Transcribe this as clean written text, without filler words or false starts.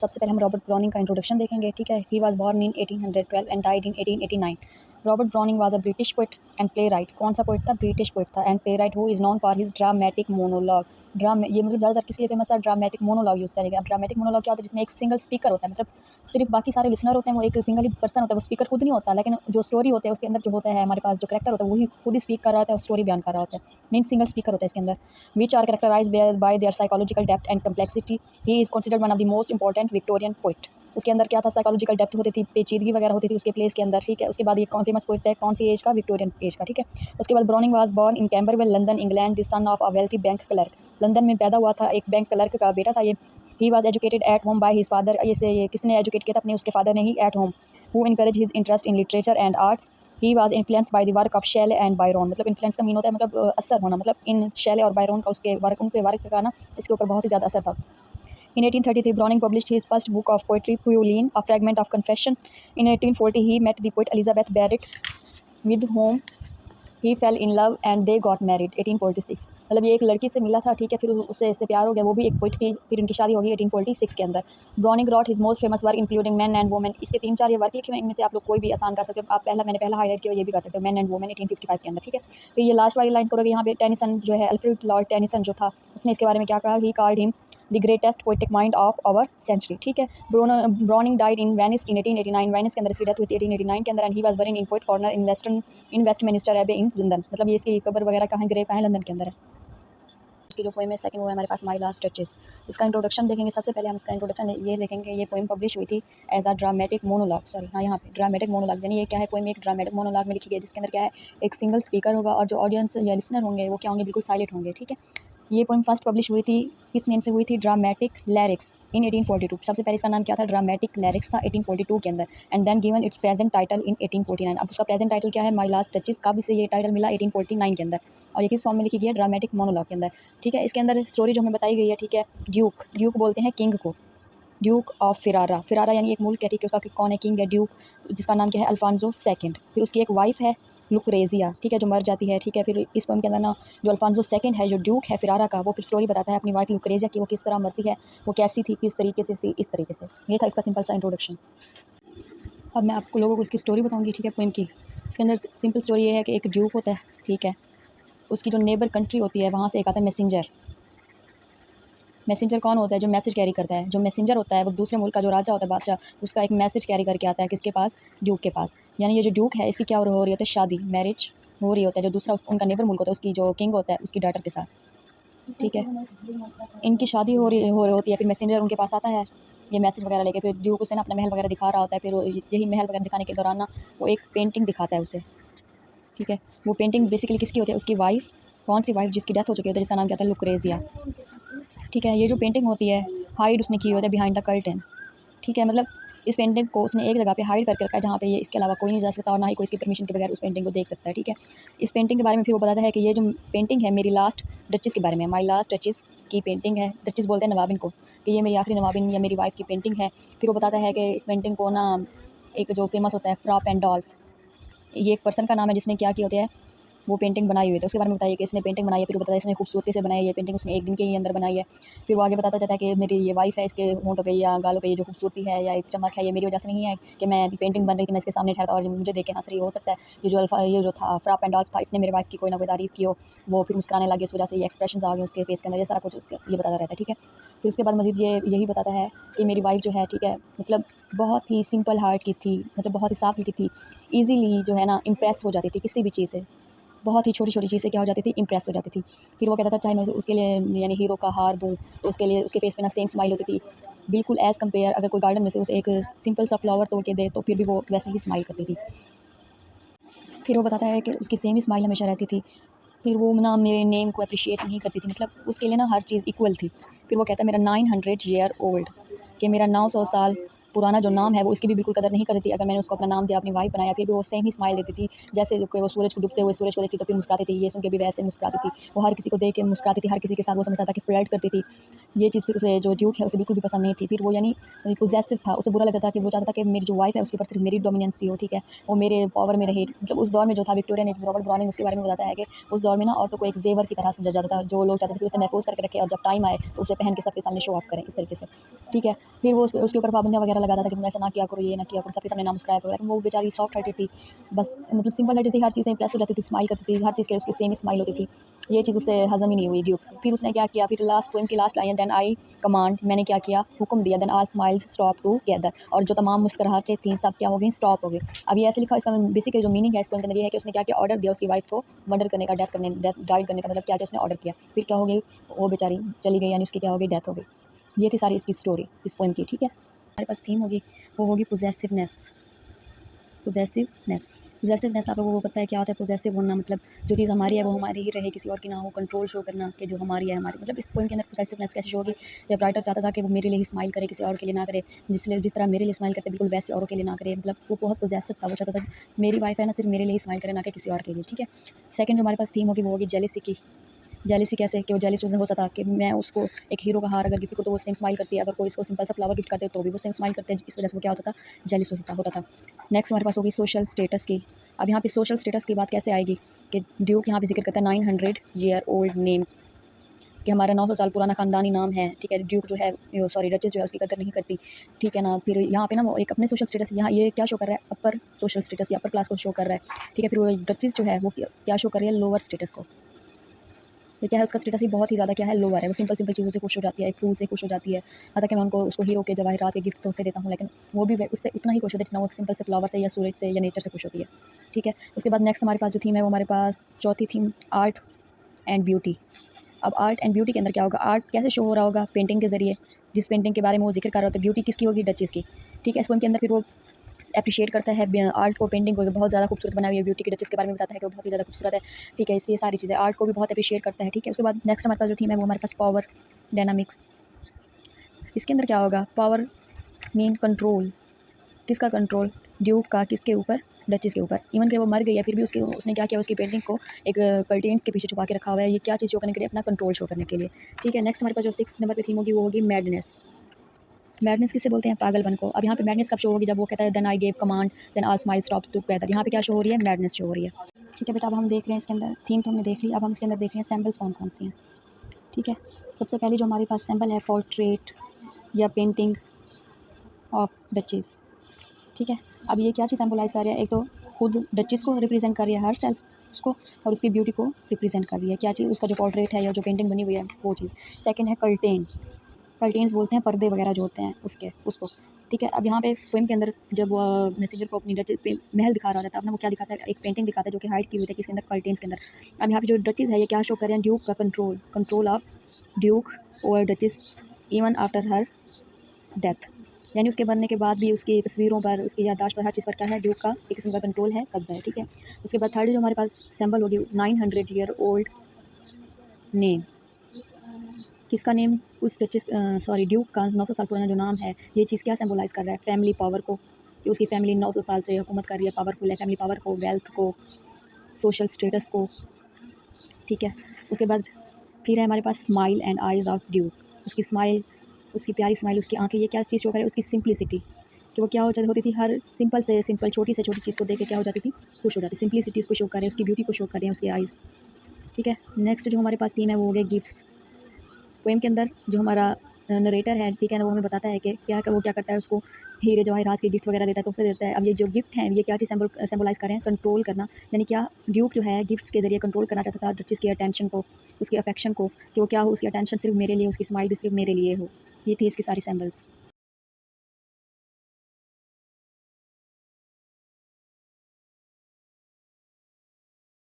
सबसे पहले हम रॉबर्ट ब्राउनिंग का इंट्रोडक्शन देखेंगे, ठीक है। He was born in 1812 and died in 1889। Robert browning was a British poet and play right. कौन सा पोएट था? ब्रिटिश पोएट था and play right who is known for his dramatic monologue. ये मतलब ज़्यादातर किस लिए फेमस है? ड्रामेटिक मोनोलॉग यूज़ करेंगे। अब ड्रामेटिक मोनोलॉग क्या होता है? जिसमें एक सिंगल स्पीकर होता है, मतलब सिर्फ बाकी सारे लिसनर होते हैं, वो एक सिंगल ही पर्सन होता है, वो स्पीकर खुद नहीं होता, लेकिन जो स्टोरी होते हैं उसके अंदर जो होता है हमारे पास जो करेक्टर होता है वही खुद ही स्पीक कर रहा होता है और स्टोरी बयान कर रहा होता है। मेन सिंगल स्पीकर होता है इसके अंदर, which are characterised by their psychological depth and complexity. He is considered one of the most important Victorian poet. उसके अंदर क्या था? साइकोलॉजिकल डेप्थ होती थी, पेचीदगी वगैरह होती थी उसके प्लेस के अंदर, ठीक है। उसके बाद ये कौन फेमस पोएट है? कौन सी एज का? विक्टोरियन एज का, ठीक है। उसके बाद browning was born in Camberwell, London, England, the son of a wealthy bank clerk. London में पैदा हुआ था, एक बैंक क्लर्क का बेटा था ये। He was educated at home by his father. ये किसने एजुकेट किया था? अपने उसके फादर ने ही, at home. Who encourage his interest in literature and arts. He was influenced by the work of Shelley and Byron. मतलब इन्फ्लुएंस का मीन होता है मतलब असर होना, मतलब इन शेले और बायरन का उसके वर्क, उनके वर्क का ना इसके ऊपर बहुत ही ज़्यादा असर था। In 1833, Browning published his first book of poetry, Pauline, a fragment of confession. In 1840, he met the poet Elizabeth Barrett, with whom he fell in love and they got married. 1846, मतलब ये एक लड़की से मिला था, ठीक है, फिर उससे इससे प्यार हो गया, वो भी एक पोइट थी, फिर इनकी शादी होगी 1846 के अंदर। Browning wrote his most famous work including men and women. इसके 3-4 ये वर्क लिखे हुए, इनमें से आप लोग कोई भी आसान कर सकते हो। आप मैंने पहला हाईलाइट किया, ये भी कर सकते हो, मैन एंड वुमेन 1855 के अंदर, ठीक है। फिर ये लास्ट वाली लाइन करोगे यहाँ पे, टेनिसन जो है, अल्फ्रेड लॉर्ड टेनिसन जो था, उसने इसके बारे में क्या कहा? He called him the greatest poetic mind of our century, ठीक है। Browning died in Venice in 1889। Venice के अंदर इसकी डेथ हुई थी 1889 के अंदर। And he was buried in poet corner in Westminster Abbey in London. मतलब ये इसकी कब्र वगैरह कहाँ है? ग्रेव कहाँ है? लंदन के अंदर है। उसकी जो पोएम है सेकंड, वो है हमारे पास माई लास्ट टचेस। इसका इंट्रोडक्शन देखेंगे। सबसे पहले हम इसका इंट्रोडक्शन ये देखेंगे। ये पोएम पब्लिश हुई थी as a dramatic monologue, sorry हाँ यहाँ पे ड्रामेटिक मोनोलॉग, यानी ये क्या है? पोएम एक ड्रामेटिक मोनोलॉग में लिखी गई, जिसके अंदर क्या है? एक सिंगल स्पीकर होगा और जो ऑडियंस या लिसनर होंगे वो क्या होंगे? बिल्कुल साइलेंट होंगे, ठीक है। ये पोएम फर्स्ट पब्लिश हुई थी, किस नेम से हुई थी? ड्रामेटिक लिरिक्स इन 1842। सबसे पहले इसका नाम क्या था? ड्रामेटिक लिरिक्स था 1842 के अंदर। And then given its present title in 1849। अब उसका प्रेजेंट टाइटल क्या है? My last touches. कब इसे ये टाइटल मिला? 1849 के अंदर। और ये किस फॉर्म में लिखी गई है? ड्रामेटिक मोनोलॉग के अंदर, ठीक है। इसके अंदर स्टोरी जो हमें बताई गई है, ठीक है। ड्यूक बोलते हैं किंग को, ड्यूक ऑफ फिरारा। फिरारा यानी एक मुल्क है, ठीक है। उसका कौन है? किंग है, ड्यूक, जिसका नाम क्या है? Alfonso second. फिर उसकी एक वाइफ है लुक्रेजिया, ठीक है, जो मर जाती है, ठीक है। फिर इस पोएम के अंदर ना जो अल्फांसो सेकंड है, जो ड्यूक है फिरारा का, वो फिर स्टोरी बताता है अपनी वाइफ लुक्रेजिया की, वो किस तरह मरती है, वो कैसी थी, किस तरीके से, इस तरीके से। ये था इसका सिंपल सा इंट्रोडक्शन। अब मैं आपको लोगों को इसकी स्टोरी बताऊंगी, ठीक है, पोएम की। इसके अंदर सिंपल स्टोरी ये है कि एक ड्यूक होता है, ठीक है। उसकी जो नेबर कंट्री होती है, वहाँ से एक आता है मैसेंजर। मैसेंजर कौन होता है? जो मैसेज कैरी करता है। जो मैसेंजर होता है वो दूसरे मुल्क का जो राजा होता है, बादशाह, उसका एक मैसेज कैरी करके आता है, किसके पास? ड्यूक के पास। यानी ये जो ड्यूक है, इसकी क्या हो रही होती है? शादी, मैरिज हो रही होता है जो दूसरा उनका नेबर मुल्क होता है, उसकी जो किंग होता है उसकी डॉटर के साथ, ठीक है। इनकी शादी हो रही होती है। फिर मैसेंजर उनके पास आता है ये मैसेज वगैरह लेके। फिर ड्यूक उसे ना अपना महल वगैरह दिखा रहा होता है। फिर यही महल वगैरह दिखाने के दौरान ना वो एक पेंटिंग दिखाता है उसे, ठीक है। वो पेंटिंग बेसिकली किसकी होती है? उसकी वाइफ। कौन सी वाइफ? जिसकी डेथ हो चुकी होती है, जिसका नाम क्या था? लुक्रेजिया, ठीक है। ये जो पेंटिंग होती है, हाइड उसने की होती है बिहाइंड द कर्टेंस, ठीक है। मतलब इस पेंटिंग को उसने एक जगह पे हाइड करके रखा है, जहाँ पे ये इसके अलावा कोई नहीं जा सकता और ना ही कोई इसकी परमिशन के बगैर उस पेंटिंग को देख सकता है, ठीक है। इस पेंटिंग के बारे में फिर वो बताता है कि ये जो पेंटिंग है मेरी लास्ट डचेस के बारे में, माई लास्ट डचेस की पेंटिंग है। डचेस बोलते हैं नवाबिन को, कि ये मेरी आखिरी नवाबिन या मेरी वाइफ की पेंटिंग है। फिर वो बताता है कि इस पेंटिंग को ना एक जो फेमस होता है फ्रॉप एंड डॉल्फ, ये एक पर्सन का नाम है जिसने क्या किया होता है? वो पेंटिंग बनाई हुई है। तो उसके बारे में बताइए कि इसने पेंटिंग बनाई है। फिर वो बताया इसने खूबसूरती से बनाई है ये पेंटिंग, उसने एक दिन के ही अंदर बनाई है। फिर वो आगे बताता जाता है कि मेरी ये वाइफ है, इसके होंठों पे या गालों पे ये जो खूबसूरती है या एक चमक है, ये मेरी वजह से नहीं है कि मैं पेंटिंग बन रही थी, मैं इसके सामने ठहरा और मुझे देख के हंस रही हो सकता है ये जो था फ्रॉप एंड डॉल्फ था, इसने मेरे वाइफ की कोई ना कोई तारीफ की हो, वो फिर मुस्कुराने लगे, इस वजह से ये एक्सप्रेशन आ गए उसके फेस के अंदर, ये सारा कुछ उसके ये बताता रहता है, ठीक है। फिर उसके बाद मजीद ये यही बताता है कि मेरी वाइफ जो है, ठीक है, मतलब बहुत ही सिंपल हार्ट की थी, मतलब बहुत ही साफ दिल की थी, ईजीली जो है ना इम्प्रेस हो जाती थी किसी भी चीज़ से, बहुत ही छोटी-छोटी चीज़ें क्या हो जाती थी? इम्प्रेस हो जाती थी। फिर वो कहता था चाहे मैं उसके लिए यानी हीरो का हार दूँ, तो उसके लिए उसके फेस पे ना सेम स्माइल होती थी। बिल्कुल एज़ कम्पेयर अगर कोई गार्डन में से उसे एक सिंपल सा फ्लावर तोड़ के दे, तो फिर भी वो वैसे ही स्माइल करती थी। फिर वो बताता है कि उसकी सेम ही स्माइल हमेशा रहती थी। फिर वो ना मेरे नेम को एप्रिशिएट नहीं करती थी, मतलब उसके लिए ना हर चीज़ इक्वल थी। फिर वो कहता है मेरा 900 ईयर ओल्ड, कि मेरा 900 साल पुराना जो नाम है वो इसकी भी बिल्कुल कदर नहीं करती थी। अगर मैंने उसको अपना नाम दिया, अपनी वाइफ बनाया, फिर भी वो सेम ही स्माइल देती थी, जैसे कि वो सूरज को डूबते हुए सूरज को देखती तो फिर मुस्कुराती थी, ये सुन के भी वैसे मुस्कुराती थी। वो हर किसी को देख के मुस्कुराती थी, हर किसी के साथ वो समझता था कि फ्लर्ट करती थी। ये चीज़ फिर उसे जो ड्यूक है उसे बिल्कुल भी पसंद नहीं थी। फिर वो यानी पॉसेसिव था, उसे बुरा लगता था कि वो चाहता था कि मेरी जो वाइफ है उसके ऊपर सिर्फ मेरी डोमिनेंसी हो, ठीक है, वो मेरे पावर में रहे। मतलब उस दौर में जो था, विक्टोरिया ने, रॉबर्ट ब्राउनिंग उसके बारे में बताता है कि उस दौर में ना औरतों को एक जेवर की तरह समझा जाता था, जो लोग चाहते थे कि उसे महफूज करके रखे और जब टाइम आए तो उसे पहन के सबके सामने शो ऑफ करें इस तरीके से, ठीक है। फिर वो उसके ऊपर पाबंदियाँ वगैरह लगाता था कि तुम ऐसा ना किया करो, ये ना किया करो, सबके सामने ना मुस्कुराया करो। लेकिन वो बेचारी सॉफ्ट हार्टेड थी, बस मतलब सिंपल हार्टेड थी, हर चीज़ से इंप्रेस हो जाती थी, स्माइल करती थी, हर चीज़ के लिए उसकी सेम स्माइल होती थी। ये चीज़ उससे हज़म ही नहीं हुई ड्यूक से। फिर उसने क्या किया, फिर लास्ट पोएम की last line, then I command, मैंने क्या किया, हुक्म दिया, then all smiles stop together, और जो तमाम मुस्कुराहटें थीं सब क्या हो गई, स्टॉप हो गई। अब ये ऐसे लिखा, इसका बेसिकली जो मीनिंग है इस पोएम के अंदर ये है कि उसने क्या किया, ऑर्डर दिया उसकी वाइफ को मर्डर करने का, डाइड करने का, मतलब क्या किया उसने, ऑर्डर किया। फिर क्या हो गई, वो बेचारी चली गई, यानी उसकी क्या हो गई, डेथ हो गई। ये थी सारी इसकी स्टोरी इस पोएम की, ठीक है। हमारे पास थीम होगी, वो होगी पोजेसिवनेस। पोजेसिवनेस आप लोगों को पता है क्या होता है। पोजेसिव होना मतलब जो चीज़ हमारी है वो हमारी ही रहे, किसी और की ना हो। कंट्रोल शो करना कि जो हमारी है हमारी। मतलब इस पोएम के अंदर पोजेसिवनेस कैसे शो होगी, जब राइटर चाहता था कि वो मेरे लिए ही स्माइल करे, किसी और के लिए ना करे, जिस तरह मेरे लिए स्माइल करते बिल्कुल वैसे औरों के लिए ना करे। मतलब वो बहुत पोजेसिव था, वो चाहता था मेरी वाइफ है ना सिर्फ मेरे लिए ही स्माइल करे, ना कि किसी और के लिए, ठीक है। सेकंड जो हमारे पास थीम होगी वो होगी जेलिसी की। जेलिसी कैसे, कि वो जेलिस हो सकता कि मैं उसको एक हीरो का हार अगर गिफ्ट को तो वो सेम स्माइल करती है, अगर कोई इसको सिंपल सा फ्लावर गिफ्ट करते तो भी वो सेम स्माइल करते हैं, इस वजह से वो क्या होता था, जेलिस होता था। नेक्स्ट हमारे पास होगी सोशल स्टेटस की। अब यहाँ पे सोशल स्टेटस की बात कैसे आएगी कि ड्यूक यहाँ पे जिक्र करता है 900-year-old नेम, कि हमारा 900 साल पुराना ख़ानदानी नाम है, ठीक है। ड्यूक जो है, सॉरी डचेस जो है उसकी कदर नहीं करती, ठीक है ना। फिर यहाँ पे ना वो एक अपने सोशल स्टेटस, यहाँ ये क्या शो कर रहा है, अपर सोशल स्टेटस या अपर क्लास को शो कर रहा है, ठीक है। फिर वो डचेस जो है वो क्या शो कर रही है, लोअर स्टेटस को। ये क्या है, उसका स्टेटस ही बहुत ही ज़्यादा क्या है, लोअर है। वो सिंपल चीज़ों से खुश हो जाती है, एक फूल से खुश हो जाती है। हालाँकि मैं उनको उसको हीरो के जवाहरात के गिफ्ट तोहफे देता हूँ, लेकिन वो भी उससे उतना ही खुश होती है जितना वो सिंपल से फ्लावर से या सूरज से या नेचर से खुश होती है, ठीक है। उसके बाद नेक्स्ट हमारे पास जो थीम है वो हमारे पास चौथी थीम, आर्ट एंड ब्यूटी। अब आर्ट एंड ब्यूटी के अंदर क्या होगा, आर्ट कैसे शो हो रहा होगा, पेंटिंग के ज़रिए। जिस पेंटिंग के बारे में वो जिक्र कर रहा होता है, ब्यूटी किसकी होगी, डचेस की, ठीक है। इस पोएम के अंदर फिर वो एप्रिशिएट करता है आर्ट को, पेंटिंग को बहुत ज़्यादा खूबसूरत बनाई हुई है। ब्यूटी की डचेस के बारे में बताता है कि वो बहुत ही ज़्यादा खूबसूरत है, ठीक है। इसलिए सारी चीज़ें आर्ट को भी बहुत एप्रिशिएट करता है, ठीक है। उसके बाद नेक्स्ट हमारे पास जो थीम है वो हमारे पास पावर डायनामिक्स। इसके अंदर क्या होगा, पावर मीन कंट्रोल। किसका कंट्रोल, ड्यूक का, किसके ऊपर, डचेस के ऊपर। इवन कि वो मर गई है फिर भी उसने क्या किया, उसकी पेंटिंग को एक कर्टेन्स के पीछे छुपा के रखा हुआ है। ये क्या चीज़ शो करने के लिए, अपना कंट्रोल शो करने के लिए, ठीक है। नेक्स्ट हमारे पास जो 6 नंबर पर थीम होगी वो होगी मैडनेस। मैडनेस किसे बोलते हैं, पागलपन को। अब यहाँ पे मैडनेस कब शो होगी, जब वो कहता है then I gave command, then all smile stops together. यहाँ पे क्या शो हो रही है, मैडनेस शो हो रही है, ठीक है बेटा। अब हम देख रहे हैं इसके अंदर थीम तो हमने देख ली, अब हम इसके अंदर देख रहे हैं सैम्पल्स कौन कौन सी हैं, ठीक है। सबसे पहले जो हमारे पास सैम्पल है, पोर्ट्रेट या पेंटिंग ऑफ डचेस, ठीक है। अब ये क्या चीज़ सिंबलाइज़ कर रही है, एक तो खुद डचेस को रिप्रेजेंट कर रही है, हर सेल्फ उसको, और उसकी ब्यूटी को रिप्रेजेंट कर रही है। क्या चीज़, उसका जो पोर्ट्रेट है या जो पेंटिंग बनी हुई है वो चीज़। सेकंड है कर्टेन, कर्टेन्स बोलते हैं पर्दे वगैरह जो होते हैं उसको, ठीक है। अब यहाँ पे पोएम के अंदर जब मैसेंजर को अपनी डचेस पे महल दिखा रहा होता है, अपना वो क्या दिखाता है, एक पेंटिंग दिखाता है जो कि हाइड की हुई है किसके अंदर, कर्टेन्स के अंदर। अब यहाँ पे जो डचेस है ये क्या शो कर रहे हैं, ड्यूक का control of Duke over duchess even after her death. यानी उसके बनने के बाद भी उसकी तस्वीरों पर, उसकी याददाश्त पर, हर चीज़ पर क्या है, ड्यूक का एक किस्म का कंट्रोल है, कब्जा है, ठीक है। उसके बाद थर्ड जो हमारे पास सिंबल होगी 900-year-old नेम। किसका नेम, उस डचेस सॉरी ड्यूक का 900 साल पुराना जो नाम है, ये चीज़ क्या सिंबलाइज़ कर रहा है, फैमिली पावर को, कि उसकी फैमिली 900 साल से हुकूमत कर रही है, पावरफुल है, फैमिली पावर को, वेल्थ को, सोशल स्टेटस को, ठीक है। उसके बाद फिर है हमारे पास smile and eyes of duke. उसकी स्माइल, उसकी प्यारी स्माइल, उसकी आंखें, ये क्या चीज़ शो करे, उसकी सिंप्लिसिटी, कि वो क्या होती थी, हर सिंपल से सिंपल छोटी से छोटी चीज़ को देख के क्या हो जाती थी, खुश हो जाती। सिंप्लिसिटी उसको शो कर रहे हैं, उसकी ब्यूटी को शो कर रहे हैं उसकी आइज़, ठीक है। नेक्स्ट जो हमारे पास थीम है वो हो गया गिफ्ट्स। पोएम के अंदर जो हमारा नरेटर है, ठीक है ना, वो हमें बताता है कि वो क्या करता है, उसको हीरे जवाहरात के गिफ्ट वगैरह देता है, तोहफे देता है। अब ये जो गिफ्ट हैं ये क्या चीज़ सिंबलाइज़ कर रहे हैं, कंट्रोल करना। यानी क्या, ड्यूक जो है गिफ्ट्स के ज़रिए कंट्रोल करना चाहता था डचेस की अटेंशन को, उसकी अफेक्शन को, कि वो क्या हो, उसकी अटेंशन सिर्फ मेरे लिए, उसकी स्माइल भी सिर्फ मेरे लिए हो। ये थी इसकी सारी सिंबल्स।